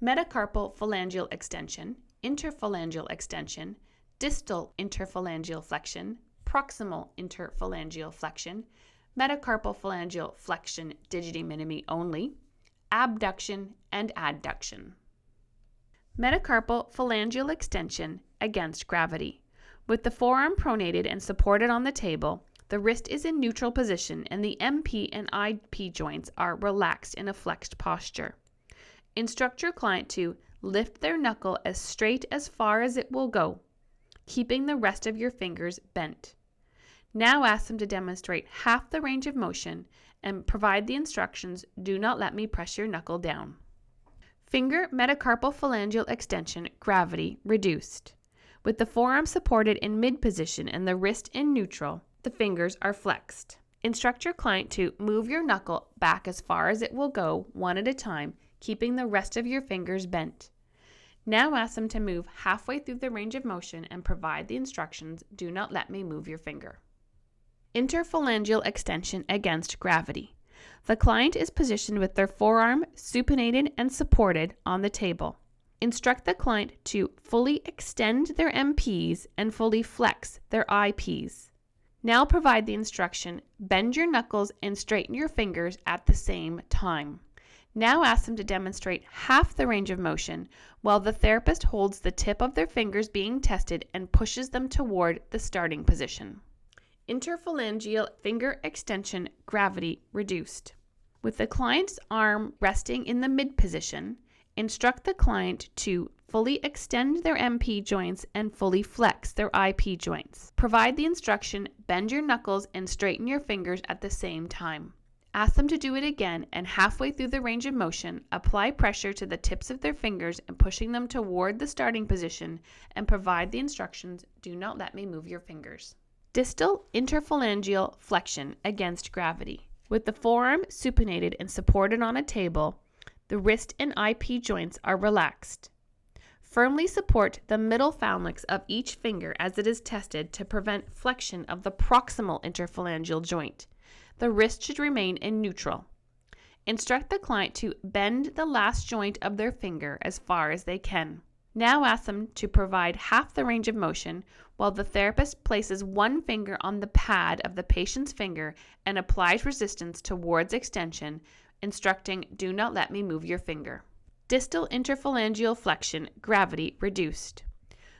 Metacarpal phalangeal extension, interphalangeal extension, distal interphalangeal flexion, proximal interphalangeal flexion, metacarpal phalangeal flexion digiti minimi only, abduction, and adduction. Metacarpal phalangeal extension against gravity. With the forearm pronated and supported on the table, the wrist is in neutral position and the MP and IP joints are relaxed in a flexed posture. Instruct your client to lift their knuckle as straight as far as it will go, keeping the rest of your fingers bent. Now ask them to demonstrate half the range of motion and provide the instructions, do not let me press your knuckle down. Finger metacarpal phalangeal extension, gravity, reduced. With the forearm supported in mid position and the wrist in neutral, the fingers are flexed. Instruct your client to move your knuckle back as far as it will go, one at a time, keeping the rest of your fingers bent. Now ask them to move halfway through the range of motion and provide the instructions, do not let me move your finger. Interphalangeal extension against gravity. The client is positioned with their forearm supinated and supported on the table. Instruct the client to fully extend their MPs and fully flex their IPs. Now provide the instruction, bend your knuckles and straighten your fingers at the same time. Now ask them to demonstrate half the range of motion while the therapist holds the tip of their fingers being tested and pushes them toward the starting position. Interphalangeal finger extension, gravity, reduced. With the client's arm resting in the mid position, instruct the client to fully extend their MP joints and fully flex their IP joints. Provide the instruction, bend your knuckles and straighten your fingers at the same time. Ask them to do it again and halfway through the range of motion, apply pressure to the tips of their fingers and pushing them toward the starting position and provide the instructions, do not let me move your fingers. Distal interphalangeal flexion against gravity. With the forearm supinated and supported on a table, the wrist and IP joints are relaxed. Firmly support the middle phalanx of each finger as it is tested to prevent flexion of the proximal interphalangeal joint. The wrist should remain in neutral. Instruct the client to bend the last joint of their finger as far as they can. Now ask them to provide half the range of motion while the therapist places one finger on the pad of the patient's finger and applies resistance towards extension, instructing, do not let me move your finger. Distal interphalangeal flexion, gravity, reduced.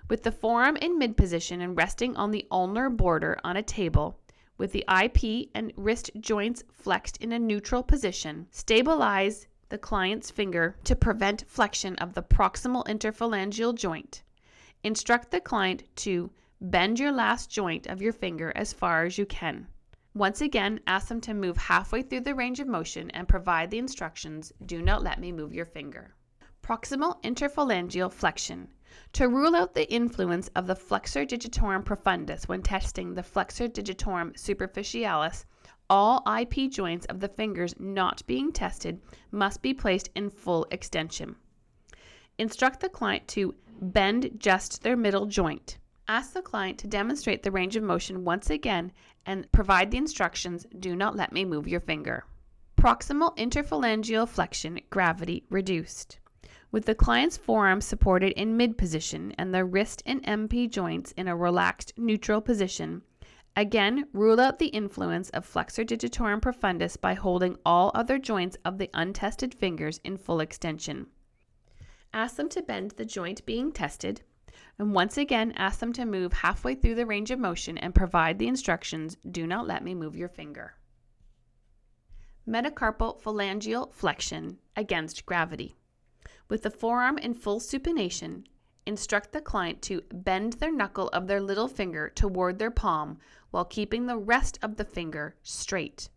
With the forearm in mid position and resting on the ulnar border on a table, with the IP and wrist joints flexed in a neutral position, stabilize the client's finger to prevent flexion of the proximal interphalangeal joint. Instruct the client to bend your last joint of your finger as far as you can. Once again, ask them to move halfway through the range of motion and provide the instructions, do not let me move your finger. Proximal interphalangeal flexion. To rule out the influence of the flexor digitorum profundus when testing the flexor digitorum superficialis, all IP joints of the fingers not being tested must be placed in full extension. Instruct the client to bend just their middle joint. Ask the client to demonstrate the range of motion once again and provide the instructions, do not let me move your finger. Proximal interphalangeal flexion, gravity, reduced. With the client's forearm supported in mid position and the wrist and MP joints in a relaxed neutral position, again, rule out the influence of flexor digitorum profundus by holding all other joints of the untested fingers in full extension. Ask them to bend the joint being tested, and once again ask them to move halfway through the range of motion and provide the instructions, do not let me move your finger. Metacarpal phalangeal flexion against gravity. With the forearm in full supination, instruct the client to bend their knuckle of their little finger toward their palm while keeping the rest of the finger straight.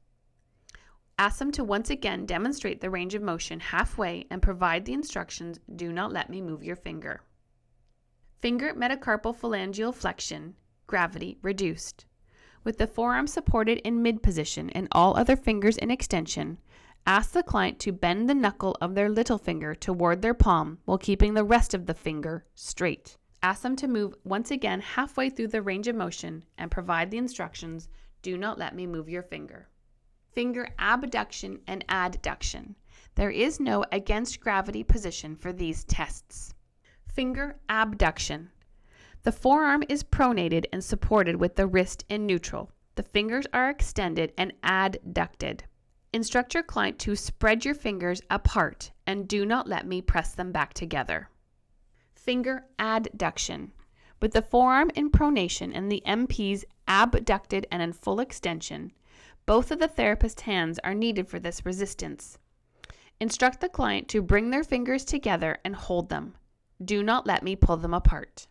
Ask them to once again demonstrate the range of motion halfway and provide the instructions, do not let me move your finger. Finger metacarpal phalangeal flexion, gravity, reduced. With the forearm supported in mid position and all other fingers in extension, ask the client to bend the knuckle of their little finger toward their palm while keeping the rest of the finger straight. Ask them to move once again halfway through the range of motion and provide the instructions, do not let me move your finger. Finger abduction and adduction. There is no against gravity position for these tests. Finger abduction. The forearm is pronated and supported with the wrist in neutral. The fingers are extended and adducted. Instruct your client to spread your fingers apart and do not let me press them back together. Finger adduction. With the forearm in pronation and the MPs abducted and in full extension, both of the therapist's hands are needed for this resistance. Instruct the client to bring their fingers together and hold them. Do not let me pull them apart.